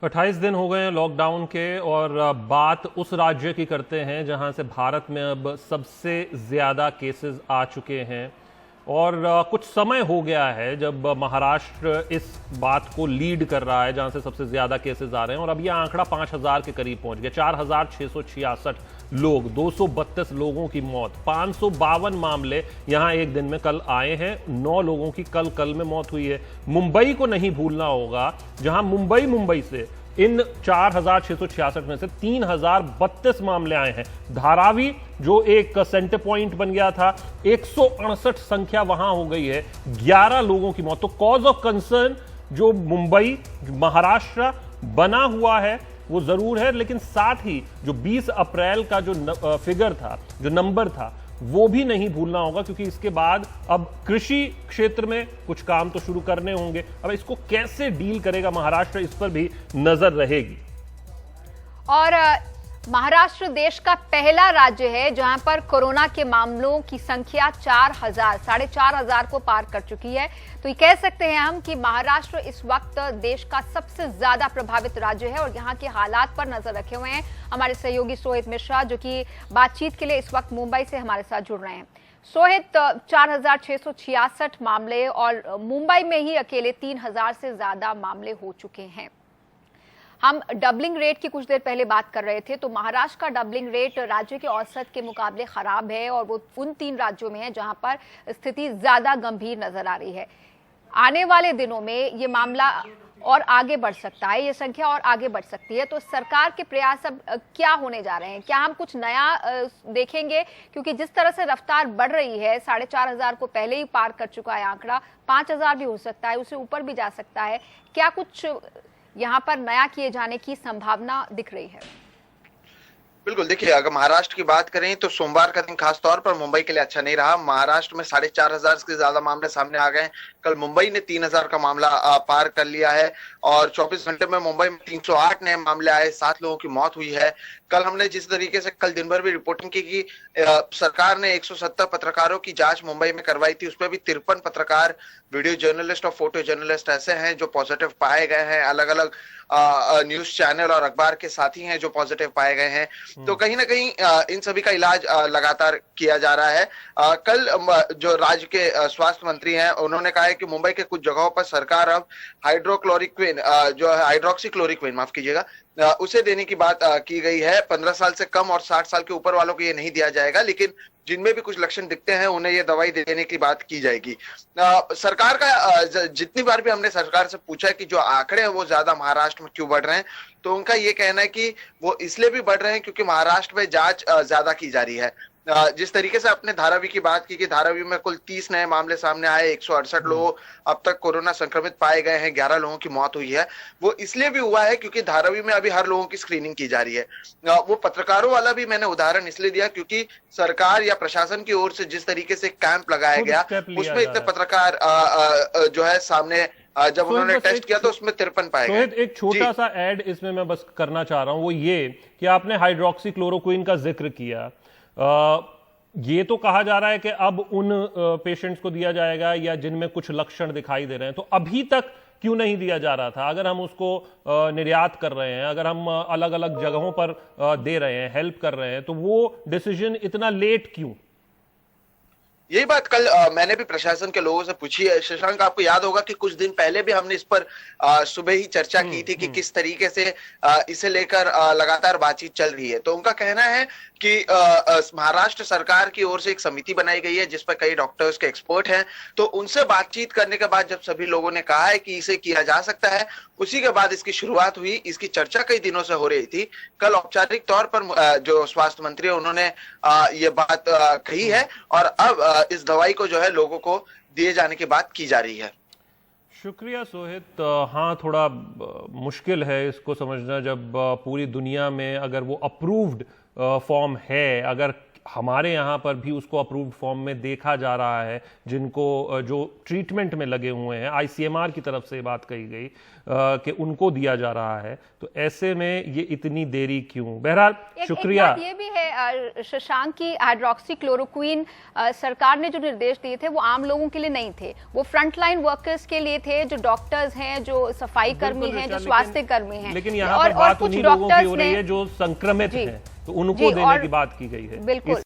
28 दिन हो गए हैं लॉकडाउन के और बात उस राज्य की करते हैं जहां से भारत में अब सबसे ज्यादा केसेस आ चुके हैं। और कुछ समय हो गया है जब महाराष्ट्र इस बात को लीड कर रहा है जहां से सबसे ज्यादा केसेस आ रहे हैं और अब यह आंकड़ा 5,000 के करीब पहुंच गया। 4,666 लोग, 232 लोगों की मौत, 552 मामले यहां एक दिन में कल आए हैं। 9 लोगों की कल में मौत हुई है। मुंबई को नहीं भूलना होगा जहां मुंबई से इन 4,666 में से 3,032 मामले आए हैं। धारावी जो एक सेंटर पॉइंट बन गया था, 168 संख्या वहां हो गई है, 11 लोगों की मौत। तो कॉज ऑफ कंसर्न जो मुंबई महाराष्ट्र बना हुआ है वो जरूर है, लेकिन साथ ही जो 20 अप्रैल का जो फिगर था, जो नंबर था, वो भी नहीं भूलना होगा, क्योंकि इसके बाद अब कृषि क्षेत्र में कुछ काम तो शुरू करने होंगे। अब इसको कैसे डील करेगा महाराष्ट्र, इस पर भी नजर रहेगी। और महाराष्ट्र देश का पहला राज्य है जहां पर कोरोना के मामलों की संख्या 4,000 को पार कर चुकी है। तो ये कह सकते हैं हम कि महाराष्ट्र इस वक्त देश का सबसे ज्यादा प्रभावित राज्य है और यहाँ के हालात पर नजर रखे हुए हैं हमारे सहयोगी सोहित मिश्रा, जो कि बातचीत के लिए इस वक्त मुंबई से हमारे साथ जुड़ रहे हैं। सोहित, 4,666 मामले और मुंबई में ही अकेले 3,000 से ज्यादा मामले हो चुके हैं। हम डबलिंग रेट की कुछ देर पहले बात कर रहे थे, तो महाराष्ट्र का डबलिंग रेट राज्य के औसत के मुकाबले खराब है और वो उन 3 राज्यों में है जहां पर स्थिति ज्यादा गंभीर नजर आ रही है। आने वाले दिनों में ये मामला और आगे बढ़ सकता है, ये संख्या और आगे बढ़ सकती है। तो सरकार के प्रयास अब क्या होने जा रहे हैं? क्या हम कुछ नया देखेंगे? क्योंकि जिस तरह से रफ्तार बढ़ रही है, 4,500 को पहले ही पार कर चुका है आंकड़ा, 5,000 भी हो सकता है, उससे ऊपर भी जा सकता है। क्या कुछ यहाँ पर नया किए जाने की संभावना दिख रही है? बिल्कुल, देखिए, अगर महाराष्ट्र की बात करें तो सोमवार का दिन खास तौर पर मुंबई के लिए अच्छा नहीं रहा। महाराष्ट्र में 4,500 से ज्यादा मामले सामने आ गए। कल मुंबई ने 3,000 का मामला पार कर लिया है और 24 घंटे में मुंबई में 308 नए मामले आए, 7 लोगों की मौत हुई है। कल हमने जिस तरीके से कल दिन भर भी रिपोर्टिंग की कि सरकार ने 170 पत्रकारों की जांच मुंबई में करवाई थी, उसमें भी 53 पत्रकार, वीडियो जर्नलिस्ट और फोटो जर्नलिस्ट ऐसे हैं जो पॉजिटिव पाए गए हैं। अलग अलग न्यूज चैनल और अखबार के साथी हैं जो पॉजिटिव पाए गए हैं। तो कहीं ना कहीं इन सभी का इलाज लगातार किया जा रहा है। कल जो राज्य के स्वास्थ्य मंत्री हैं उन्होंने कहा है कि मुंबई के कुछ जगहों पर सरकार अब हाइड्रोक्लोरिक्विन, जो है हाइड्रोक्सीक्लोरिक्विन, माफ कीजिएगा, उसे देने की बात की गई है। 15 साल से कम और 60 साल के ऊपर वालों को ये नहीं दिया जाएगा, लेकिन जिनमें भी कुछ लक्षण दिखते हैं उन्हें ये दवाई देने की बात की जाएगी। सरकार का जितनी बार भी हमने सरकार से पूछा है कि जो आंकड़े हैं वो ज्यादा महाराष्ट्र में क्यों बढ़ रहे हैं, तो उनका ये कहना है कि वो इसलिए भी बढ़ रहे हैं क्योंकि महाराष्ट्र में जांच ज्यादा की जा रही है। जिस तरीके से आपने धारावी की बात की कि धारावी में कुल 30 नए मामले सामने आए, 168 लोग अब तक कोरोना संक्रमित पाए गए हैं, 11 लोगों की मौत हुई है, वो इसलिए भी हुआ है क्योंकि धारावी में अभी हर लोगों की स्क्रीनिंग की जा रही है। वो पत्रकारों वाला भी मैंने उदाहरण इसलिए दिया क्योंकि सरकार या प्रशासन की ओर से जिस तरीके से कैंप लगाया गया उसमें इतने पत्रकार जो है सामने जब उन्होंने टेस्ट किया तो उसमें 53 पाए गए। एक छोटा सा ऐड इसमें मैं बस करना चाह रहा हूं, वो ये कि आपने हाइड्रोक्सीक्लोरोक्विन का जिक्र किया। ये तो कहा जा रहा है कि अब उन पेशेंट्स को दिया जाएगा या जिनमें कुछ लक्षण दिखाई दे रहे हैं, तो अभी तक क्यों नहीं दिया जा रहा था? अगर हम उसको निर्यात कर रहे हैं, अगर हम अलग अलग जगहों पर दे रहे हैं, हेल्प कर रहे हैं, तो वो डिसीजन इतना लेट क्यों? यही बात कल मैंने भी प्रशासन के लोगों से पूछी है। शशांक, आपको याद होगा कि कुछ दिन पहले भी हमने इस पर सुबह ही चर्चा की थी कि किस तरीके से इसे लेकर लगातार बातचीत चल रही है। तो उनका कहना है कि महाराष्ट्र सरकार की ओर से एक समिति बनाई गई है जिस पर कई डॉक्टर्स के एक्सपर्ट हैं। तो उनसे बातचीत करने के बाद जब सभी लोगों ने कहा है कि इसे किया जा सकता है, उसी के बाद इसकी शुरुआत हुई। इसकी चर्चा कई दिनों से हो रही थी। कल औपचारिक तौर पर जो स्वास्थ्य मंत्री है उन्होंने ये बात कही है और अब इस दवाई को जो है लोगों को दिए जाने की बात की जा रही है। शुक्रिया सोहित। हाँ, थोड़ा मुश्किल है इसको समझना जब पूरी दुनिया में अगर वो अप्रूव्ड फॉर्म है, अगर हमारे यहाँ पर भी उसको अप्रूव्ड फॉर्म में देखा जा रहा है, जिनको जो ट्रीटमेंट में लगे हुए हैं, आईसीएमआर की तरफ से बात कही गई कि उनको दिया जा रहा है, तो ऐसे में ये इतनी देरी क्यों? बहरहाल शुक्रिया। एक बात ये भी है शशांक की हाइड्रोक्सी क्लोरोक्वीन सरकार ने जो निर्देश दिए थे वो आम लोगों के लिए नहीं थे, वो फ्रंटलाइन वर्कर्स के लिए थे, जो डॉक्टर्स हैं, जो सफाई कर्मी हैं, जो स्वास्थ्य कर्मी हैं। लेकिन यहाँ पर बात उन्हीं लोगों की हो रही है जो संक्रमित हैं, तो उनको देने की बात की गई है। बिल्कुल।